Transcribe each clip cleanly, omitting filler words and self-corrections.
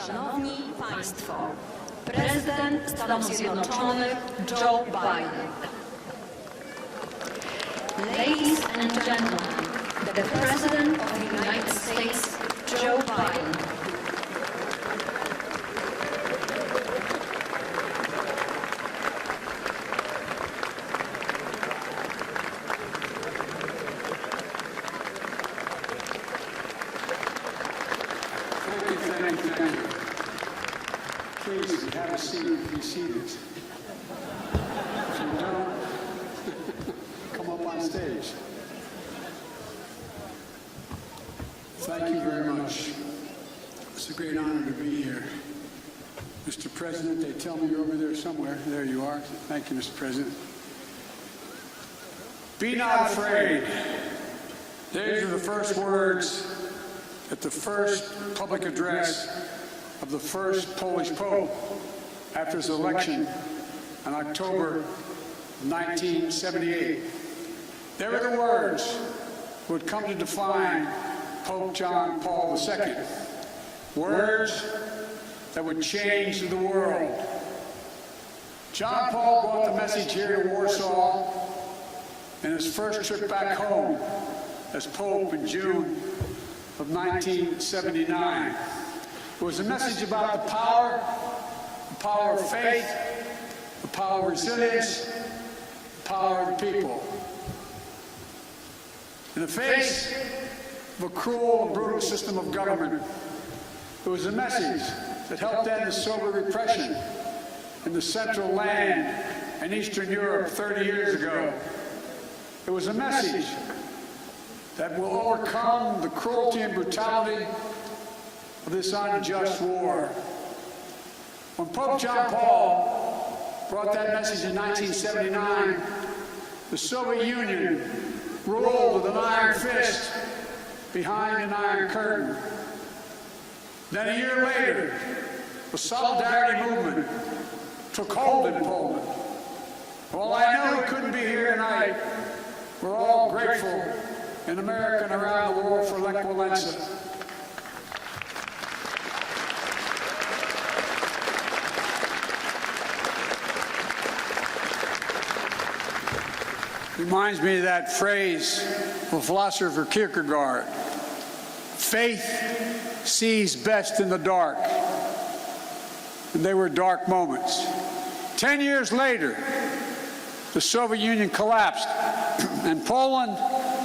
Szanowni Państwo, prezydent Stanów Zjednoczonych Joe Biden. Ladies and gentlemen, the President of the United States, Joe Biden. Thank you. Please have a seat, be seated. If you don't, come up on stage. Thank you very much. It's a great honor to be here. Mr. President, they tell me you're over there somewhere. There you are. Thank you, Mr. President. Be not afraid. These are the first words at the first public address of the first Polish Pope after his election in October 1978. They were the words that would come to define Pope John Paul II. Words that would change the world. John Paul brought the message here to Warsaw in his first trip back home as Pope in June of 1979. It was a message about the power of faith, the power of resilience, the power of the people. In the face of a cruel and brutal system of government, it was a message that helped end the Soviet repression in the Central Land and Eastern Europe 30 years ago. It was a message that will overcome the cruelty and brutality of this unjust war. When Pope John Paul brought that message in 1979, the Soviet Union ruled with an iron fist behind an iron curtain. Then a year later, the Solidarity movement took hold in Poland. While I know he couldn't be here tonight, we're all grateful in America and around the world for Lech Walesa. Reminds me of that phrase of philosopher Kierkegaard. Faith sees best in the dark. And they were dark moments. 10 years later, the Soviet Union collapsed, and Poland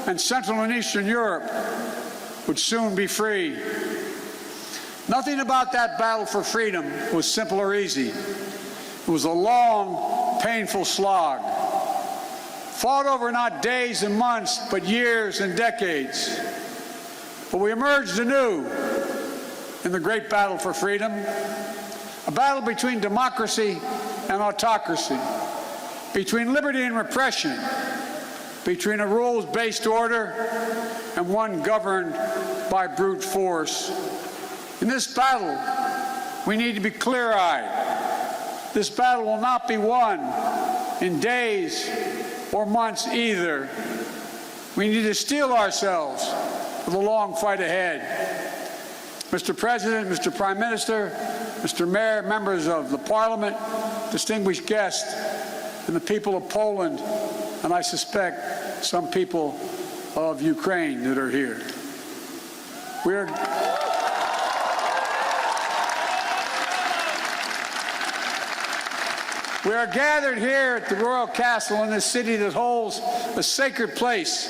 and Central and Eastern Europe would soon be free. Nothing about that battle for freedom was simple or easy. It was a long, painful slog, fought over not days and months, but years and decades. But we emerged anew in the great battle for freedom, a battle between democracy and autocracy, between liberty and repression, between a rules-based order and one governed by brute force. In this battle, we need to be clear-eyed. This battle will not be won in days or months either. We need to steel ourselves for the long fight ahead. Mr. President, Mr. Prime Minister, Mr. Mayor, members of the Parliament, distinguished guests, and the people of Poland, and I suspect some people of Ukraine that are here. We are gathered here at the Royal Castle in this city that holds a sacred place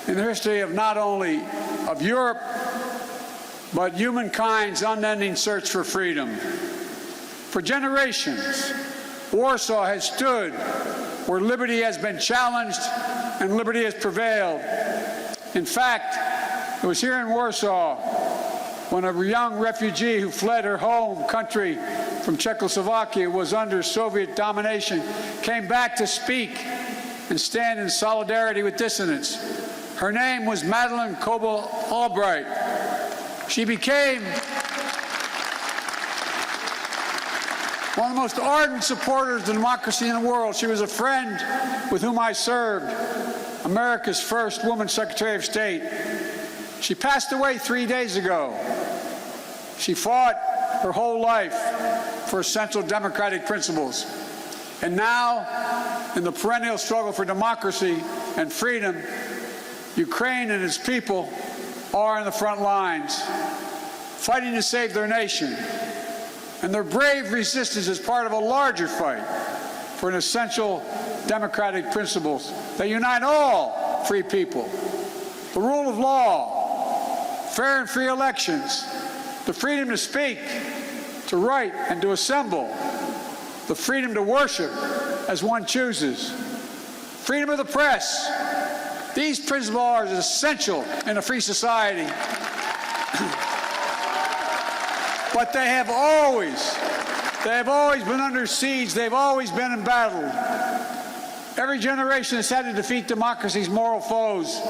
in the history of not only of Europe, but humankind's unending search for freedom. For generations, Warsaw has stood where liberty has been challenged and liberty has prevailed. In fact, it was here in Warsaw when a young refugee who fled her home country from Czechoslovakia, was under Soviet domination, came back to speak and stand in solidarity with dissidents. Her name was Madeleine Albright. She became one of the most ardent supporters of democracy in the world. She was a friend with whom I served, America's first woman Secretary of State. She passed away 3 days ago. She fought her whole life for essential democratic principles. And now, in the perennial struggle for democracy and freedom, Ukraine and its people are in the front lines, fighting to save their nation. And their brave resistance is part of a larger fight for an essential democratic principles that unite all free people. The rule of law, fair and free elections, the freedom to speak, to write, and to assemble, the freedom to worship as one chooses, freedom of the press. These principles are essential in a free society. But they have always been under siege. They've always been embattled. Every generation has had to defeat democracy's moral foes.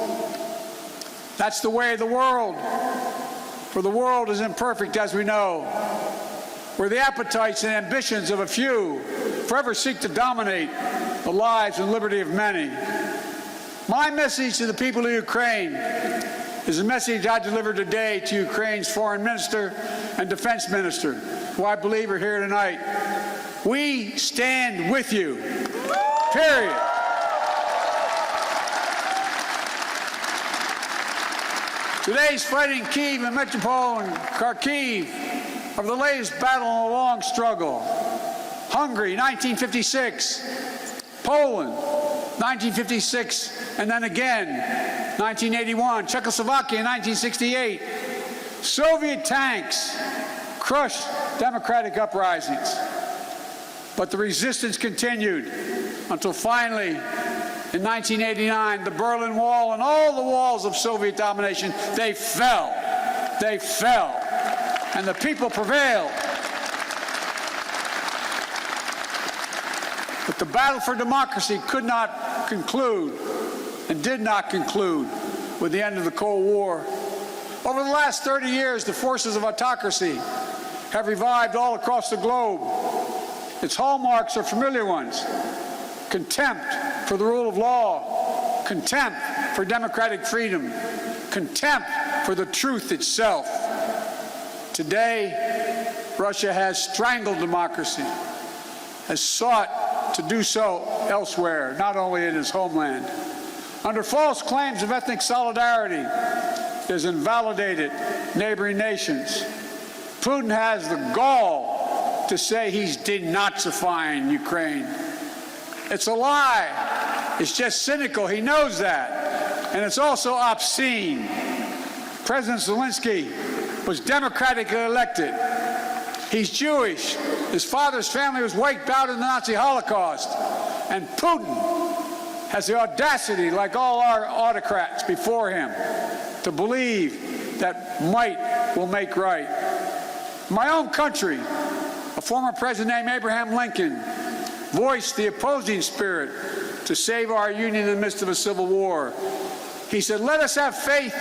That's the way of the world. For the world is imperfect, as we know, where the appetites and ambitions of a few forever seek to dominate the lives and liberty of many. My message to the people of Ukraine is a message I delivered today to Ukraine's foreign minister and defense minister, who I believe are here tonight. We stand with you, period. Today's fighting in Kyiv and Melitopol and Kharkiv are the latest battle in a long struggle. Hungary, 1956. Poland, 1956, and then again, 1981. Czechoslovakia, 1968. Soviet tanks crushed democratic uprisings. But the resistance continued until finally, in 1989, the Berlin Wall and all the walls of Soviet domination, they fell. They fell. And the people prevailed. But the battle for democracy could not conclude and did not conclude with the end of the Cold War. Over the last 30 years, the forces of autocracy have revived all across the globe. Its hallmarks are familiar ones: contempt for the rule of law, contempt for democratic freedom, contempt for the truth itself. Today, Russia has strangled democracy, has sought to do so elsewhere, not only in its homeland. Under false claims of ethnic solidarity, it has invalidated neighboring nations. Putin has the gall to say he's denazifying Ukraine. It's a lie. It's just cynical. He knows that. And it's also obscene. President Zelensky was democratically elected. He's Jewish. His father's family was wiped out in the Nazi Holocaust. And Putin has the audacity, like all our autocrats before him, to believe that might will make right. My own country, a former president named Abraham Lincoln, voiced the opposing spirit to save our union in the midst of a civil war. He said, "Let us have faith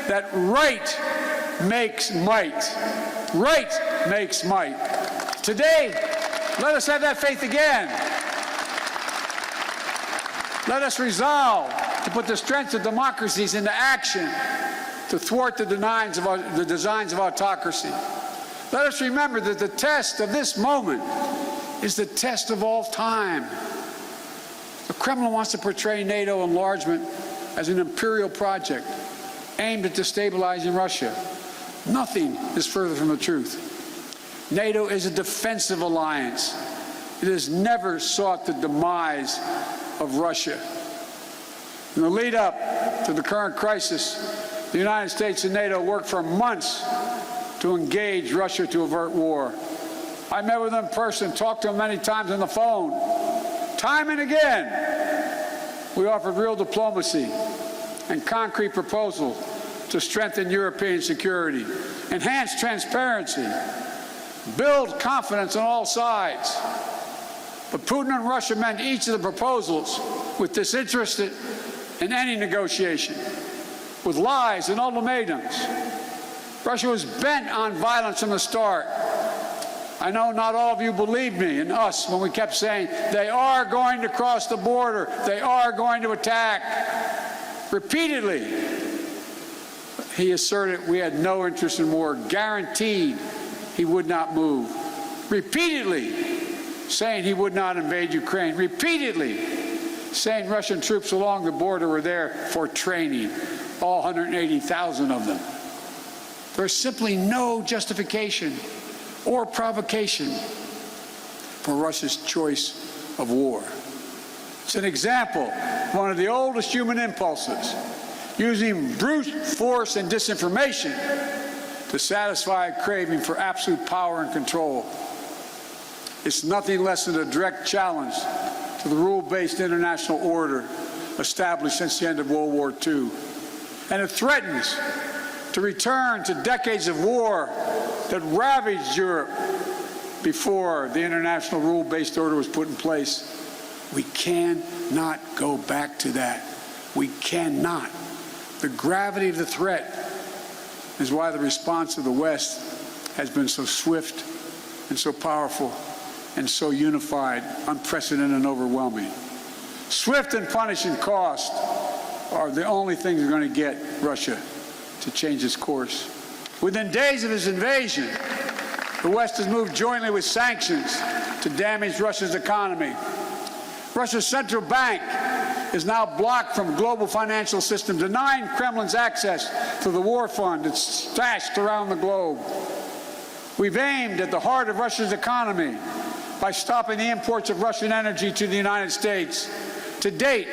that right makes might." Right makes might. Today, let us have that faith again. Let us resolve to put the strength of democracies into action to thwart the designs of autocracy. Let us remember that the test of this moment is the test of all time. The Kremlin wants to portray NATO enlargement as an imperial project aimed at destabilizing Russia. Nothing is further from the truth. NATO is a defensive alliance. It has never sought the demise of Russia. In the lead up to the current crisis, the United States and NATO worked for months to engage Russia to avert war. I met with them in person, talked to them many times on the phone. Time and again, we offered real diplomacy and concrete proposals to strengthen European security, enhance transparency, build confidence on all sides. But Putin and Russia met each of the proposals with disinterested in any negotiation, with lies and ultimatums. Russia was bent on violence from the start. I know not all of you believed me and us when we kept saying, they are going to cross the border, they are going to attack. Repeatedly, he asserted we had no interest in war, guaranteed he would not move. Repeatedly saying he would not invade Ukraine. Repeatedly saying Russian troops along the border were there for training, all 180,000 of them. There's simply no justification or provocation for Russia's choice of war. It's an example of one of the oldest human impulses, using brute force and disinformation to satisfy a craving for absolute power and control. It's nothing less than a direct challenge to the rule-based international order established since the end of World War II. And it threatens to return to decades of war that ravaged Europe before the international rule-based order was put in place. We cannot go back to that. We cannot. The gravity of the threat is why the response of the West has been so swift and so powerful and so unified, unprecedented and overwhelming. Swift and punishing cost are the only things that are going to get Russia to change its course. Within days of his invasion, the West has moved jointly with sanctions to damage Russia's economy. Russia's central bank is now blocked from the global financial system, denying Kremlin's access to the war fund that's stashed around the globe. We've aimed at the heart of Russia's economy by stopping the imports of Russian energy to the United States. To date,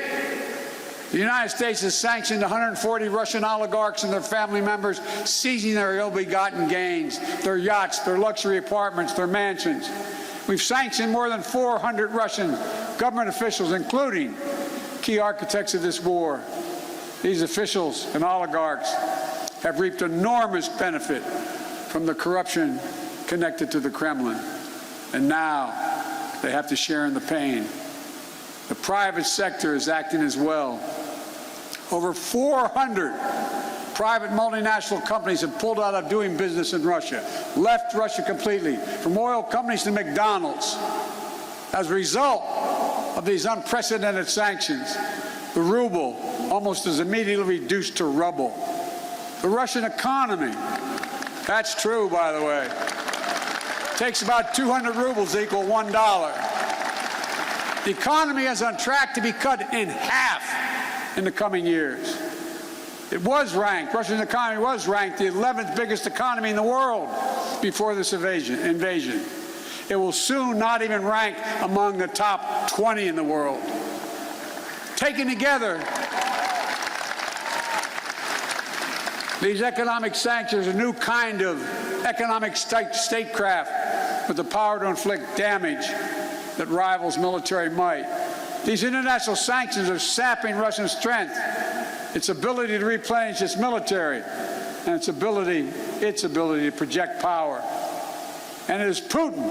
the United States has sanctioned 140 Russian oligarchs and their family members, seizing their ill-begotten gains, their yachts, their luxury apartments, their mansions. We've sanctioned more than 400 Russian government officials, including key architects of this war. These officials and oligarchs have reaped enormous benefit from the corruption connected to the Kremlin. And now they have to share in the pain. The private sector is acting as well. Over 400 private multinational companies have pulled out of doing business in Russia, left Russia completely, from oil companies to McDonald's. As a result of these unprecedented sanctions, the ruble almost is immediately reduced to rubble. The Russian economy, that's true, by the way, takes about 200 rubles to equal $1. The economy is on track to be cut in half in the coming years. It was ranked, Russia's economy was ranked the 11th biggest economy in the world before this invasion. It will soon not even rank among the top 20 in the world. Taken together, these economic sanctions are a new kind of economic statecraft with the power to inflict damage that rivals military might. These international sanctions are sapping Russian strength, its ability to replenish its military, and its ability to project power. And it is Putin,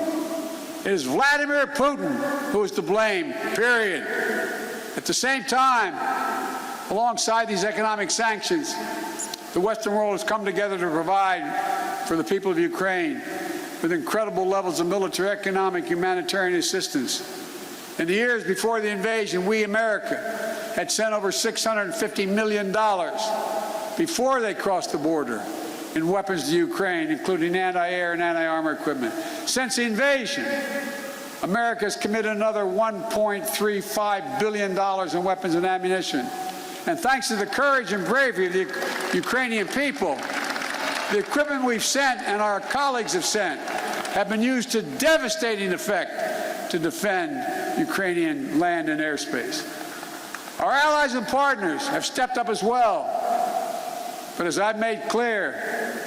it is Vladimir Putin who is to blame, period. At the same time, alongside these economic sanctions, the Western world has come together to provide for the people of Ukraine with incredible levels of military, economic, humanitarian assistance. In the years before the invasion, we, America, had sent over $650 million before they crossed the border in weapons to Ukraine, including anti-air and anti-armor equipment. Since the invasion, America has committed another $1.35 billion in weapons and ammunition. And thanks to the courage and bravery of the Ukrainian people, the equipment we've sent and our colleagues have sent have been used to devastating effect to defend Ukrainian land and airspace. Our allies and partners have stepped up as well. But as I've made clear,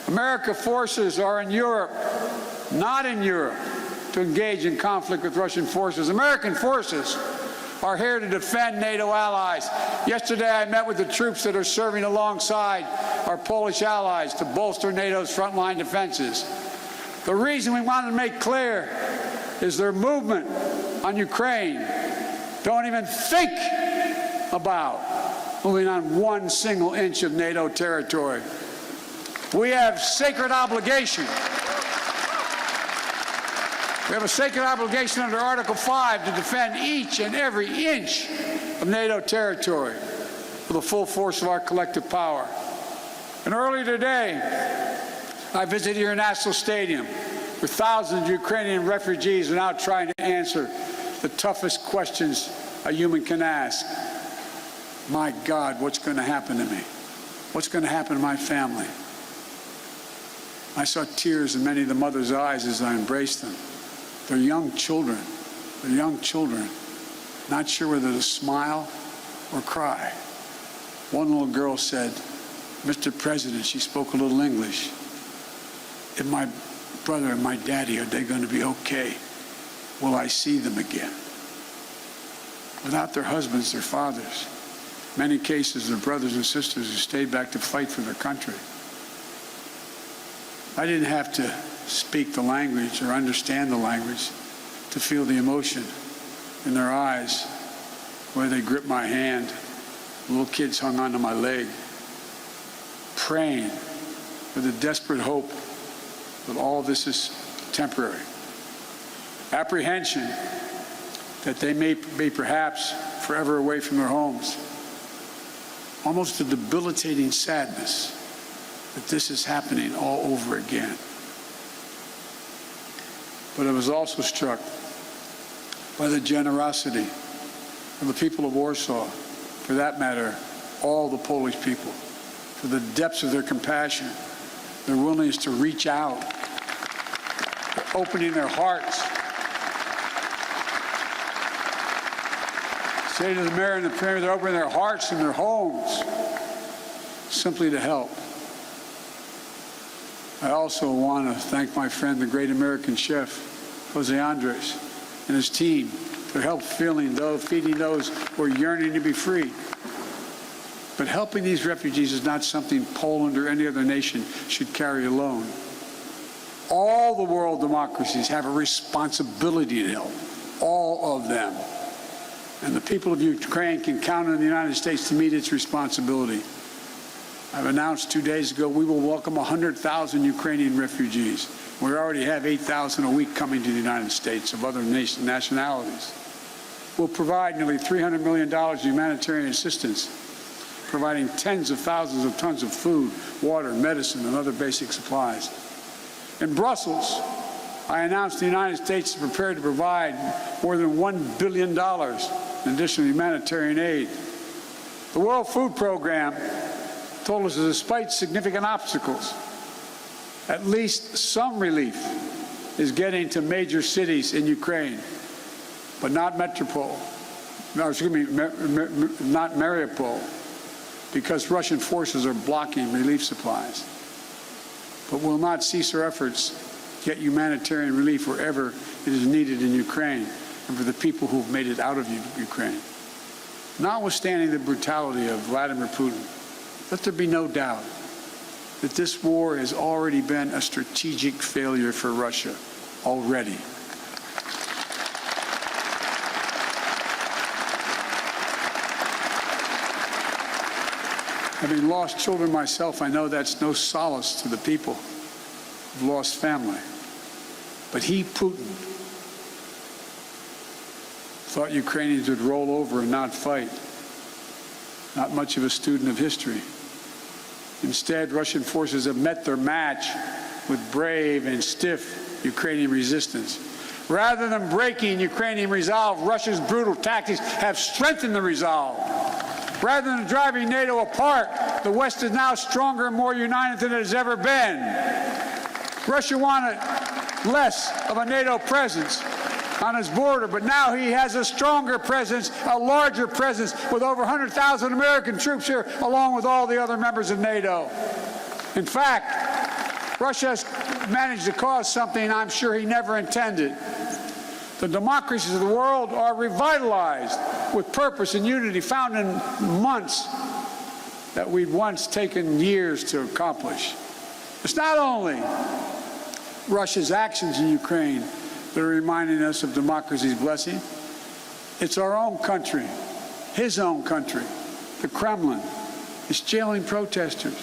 American forces are in Europe, not in Europe, to engage in conflict with Russian forces. American forces are here to defend NATO allies. Yesterday, I met with the troops that are serving alongside our Polish allies to bolster NATO's frontline defenses. The reason we want to make clear is their movement on Ukraine don't even think about moving on one single inch of NATO territory. We have sacred obligation. We have a sacred obligation under Article 5 to defend each and every inch of NATO territory with the full force of our collective power. And earlier today, I visited your national stadium, where thousands of Ukrainian refugees are now trying to answer the toughest questions a human can ask. My God, what's going to happen to me? What's going to happen to my family? I saw tears in many of the mothers' eyes as I embraced them. They're young children. They're young children, not sure whether to smile or cry. One little girl said, "Mr. President," she spoke a little English, "if my brother and my daddy, are they going to be okay? Will I see them again?" Without their husbands, their fathers, in many cases, their brothers and sisters who stayed back to fight for their country. I didn't have to speak the language or understand the language to feel the emotion in their eyes, where they gripped my hand. Little kids hung onto my leg, praying with a desperate hope that all this is temporary. Apprehension that they may be perhaps forever away from their homes. Almost a debilitating sadness that this is happening all over again. But I was also struck by the generosity of the people of Warsaw, for that matter, all the Polish people, for the depths of their compassion, their willingness to reach out, opening their hearts. Say to the mayor and the premier, they're opening their hearts and their homes simply to help. I also want to thank my friend, the great American chef, Jose Andres, and his team for help feeding those who are yearning to be free. But helping these refugees is not something Poland or any other nation should carry alone. All the world democracies have a responsibility to help, all of them. And the people of Ukraine can count on the United States to meet its responsibility. I've announced 2 days ago we will welcome 100,000 Ukrainian refugees. We already have 8,000 a week coming to the United States of other nationalities. We'll provide nearly $300 million in humanitarian assistance, providing tens of thousands of tons of food, water, medicine, and other basic supplies. In Brussels, I announced the United States is prepared to provide more than $1 billion in additional humanitarian aid. The World Food Program told us that despite significant obstacles, at least some relief is getting to major cities in Ukraine, but not Mariupol, because Russian forces are blocking relief supplies. But we'll not cease our efforts to get humanitarian relief wherever it is needed in Ukraine and for the people who've made it out of Ukraine. Notwithstanding the brutality of Vladimir Putin, let there be no doubt that this war has already been a strategic failure for Russia already. Having lost children myself, I know that's no solace to the people who've lost family. But he, Putin, thought Ukrainians would roll over and not fight. Not much of a student of history. Instead, Russian forces have met their match with brave and stiff Ukrainian resistance. Rather than breaking Ukrainian resolve, Russia's brutal tactics have strengthened the resolve. Rather than driving NATO apart, the West is now stronger and more united than it has ever been. Russia wanted less of a NATO presence on his border, but now he has a stronger presence, a larger presence, with over 100,000 American troops here, along with all the other members of NATO. In fact, Russia has managed to cause something I'm sure he never intended. The democracies of the world are revitalized with purpose and unity found in months that we'd once taken years to accomplish. It's not only Russia's actions in Ukraine that are reminding us of democracy's blessing. It's our own country, his own country, the Kremlin. It's jailing protesters.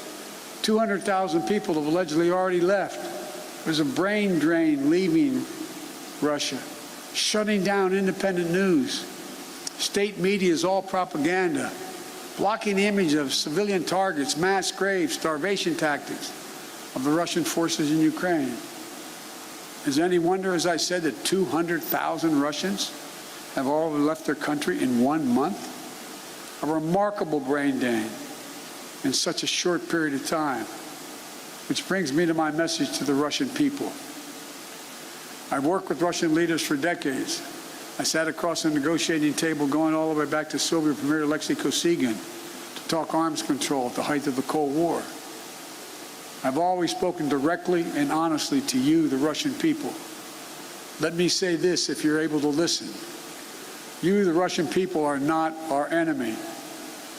200,000 people have allegedly already left. There's a brain drain leaving Russia, shutting down independent news. State media is all propaganda, blocking the image of civilian targets, mass graves, starvation tactics. of the Russian forces in Ukraine. Is any wonder, as I said, that 200,000 Russians have already left their country in 1 month? A remarkable brain drain in such a short period of time. Which brings me to my message to the Russian people. I've worked with Russian leaders for decades. I sat across the negotiating table going all the way back to Soviet Premier Alexei Kosygin to talk arms control at the height of the Cold War. I've always spoken directly and honestly to you, the Russian people. Let me say this, if you're able to listen. You, the Russian people, are not our enemy.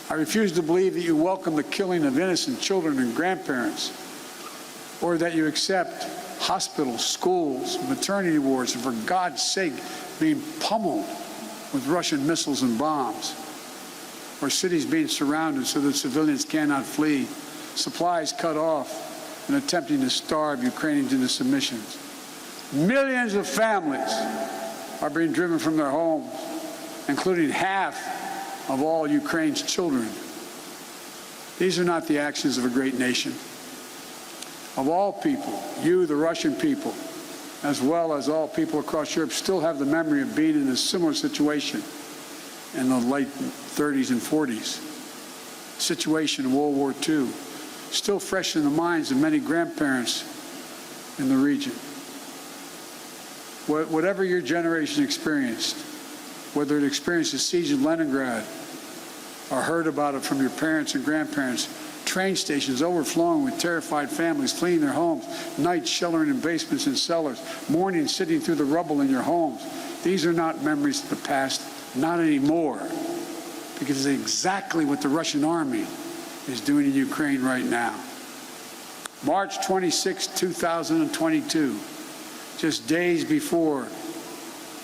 I refuse to believe that you welcome the killing of innocent children and grandparents, or that you accept hospitals, schools, maternity wards, and for God's sake, being pummeled with Russian missiles and bombs, or cities being surrounded so that civilians cannot flee, supplies cut off, and attempting to starve Ukrainians into submission. Millions of families are being driven from their homes, including half of all Ukraine's children. These are not the actions of a great nation. Of all people, you, the Russian people, as well as all people across Europe, still have the memory of being in a similar situation in the late 30s and 40s. Situation in World War II, still fresh in the minds of many grandparents in the region. Whatever your generation experienced, whether it experienced the siege of Leningrad or heard about it from your parents and grandparents, train stations overflowing with terrified families fleeing their homes, nights sheltering in basements and cellars, mornings sitting through the rubble in your homes. These are not memories of the past, not anymore, because it's exactly what the Russian army is doing in Ukraine right now. March 26, 2022, just days before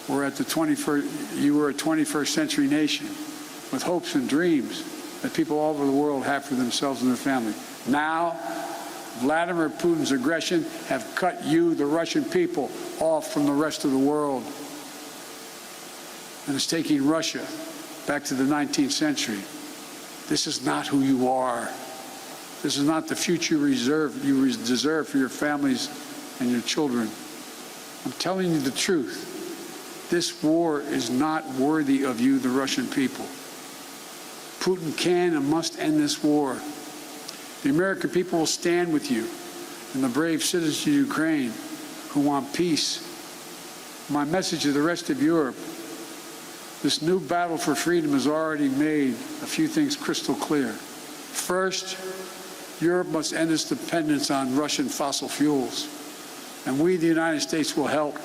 you were a 21st century nation with hopes and dreams that people all over the world have for themselves and their family. Now, Vladimir Putin's aggression have cut you, the Russian people, off from the rest of the world. And it's taking Russia back to the 19th century. This is not who you are. This is not the future you deserve for your families and your children. I'm telling you the truth. This war is not worthy of you, the Russian people. Putin can and must end this war. The American people will stand with you and the brave citizens of Ukraine who want peace. My message to the rest of Europe, this new battle for freedom has already made a few things crystal clear. First, Europe must end its dependence on Russian fossil fuels, and we, the United States, will help.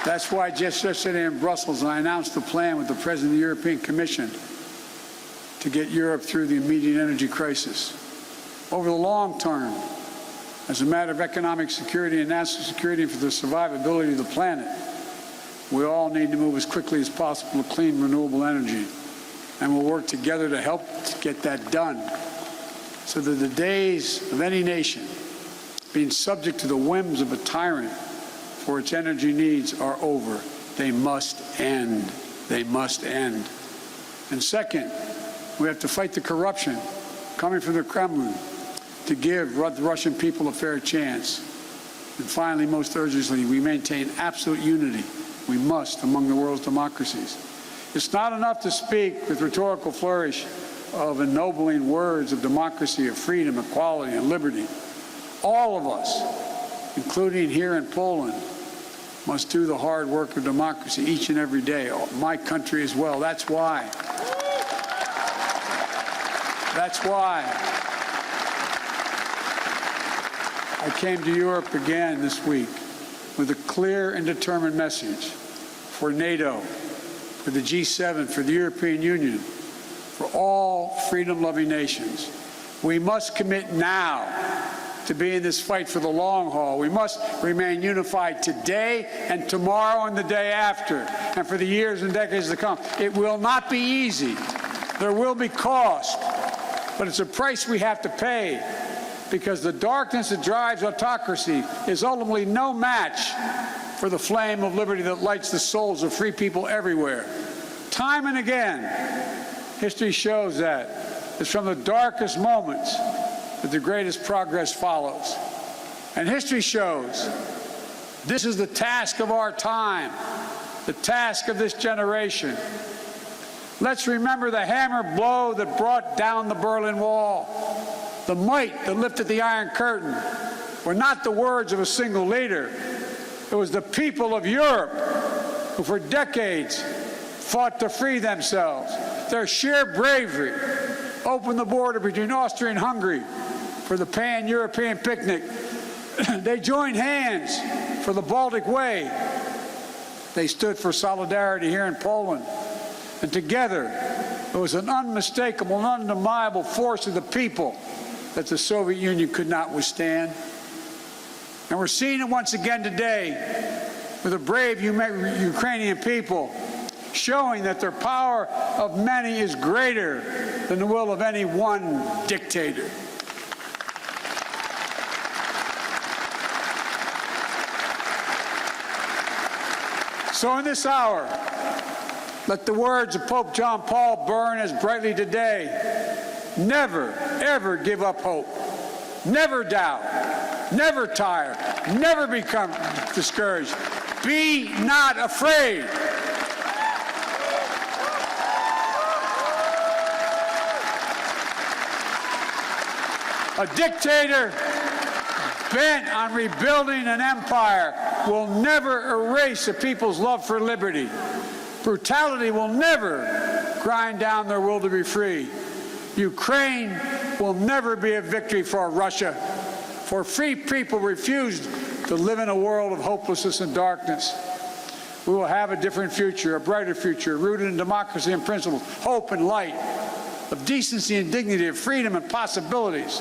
That's why just yesterday in Brussels, I announced the plan with the President of the European Commission to get Europe through the immediate energy crisis. Over the long term, as a matter of economic security and national security and for the survivability of the planet, we all need to move as quickly as possible to clean, renewable energy. And we'll work together to help get that done so that the days of any nation being subject to the whims of a tyrant for its energy needs are over. They must end. They must end. And second, we have to fight the corruption coming from the Kremlin to give the Russian people a fair chance. And finally, most urgently, we maintain absolute unity. We must among the world's democracies. It's not enough to speak with rhetorical flourish of ennobling words of democracy, of freedom, equality, and liberty. All of us, including here in Poland, must do the hard work of democracy each and every day. My country as well. That's why I came to Europe again this week with a clear and determined message for NATO, for the G7, for the European Union, for all freedom-loving nations. We must commit now to be in this fight for the long haul. We must remain unified today and tomorrow and the day after, and for the years and decades to come. It will not be easy. There will be cost, but it's a price we have to pay, because the darkness that drives autocracy is ultimately no match for the flame of liberty that lights the souls of free people everywhere. Time and again, history shows that it's from the darkest moments that the greatest progress follows. And history shows this is the task of our time, the task of this generation. Let's remember the hammer blow that brought down the Berlin Wall. The might that lifted the Iron Curtain were not the words of a single leader. It was the people of Europe who for decades fought to free themselves. Their sheer bravery opened the border between Austria and Hungary for the pan-European picnic. They joined hands for the Baltic Way. They stood for solidarity here in Poland. And together, it was an unmistakable and undeniable force of the people that the Soviet Union could not withstand. And we're seeing it once again today with the brave Ukrainian people showing that their power of many is greater than the will of any one dictator. So in this hour, let the words of Pope John Paul burn as brightly today. Never, ever give up hope. Never doubt. Never tire. Never become discouraged. Be not afraid. A dictator bent on rebuilding an empire will never erase a people's love for liberty. Brutality will never grind down their will to be free. Ukraine will never be a victory for Russia, for free people refused to live in a world of hopelessness and darkness. We will have a different future, a brighter future, rooted in democracy and principles, hope and light, of decency and dignity, of freedom and possibilities.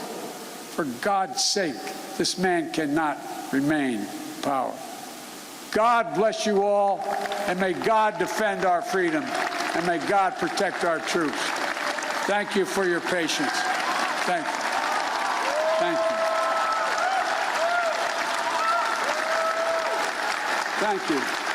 For God's sake, this man cannot remain in power. God bless you all, and may God defend our freedom, and may God protect our troops. Thank you for your patience. Thank you. Thank you. Thank you.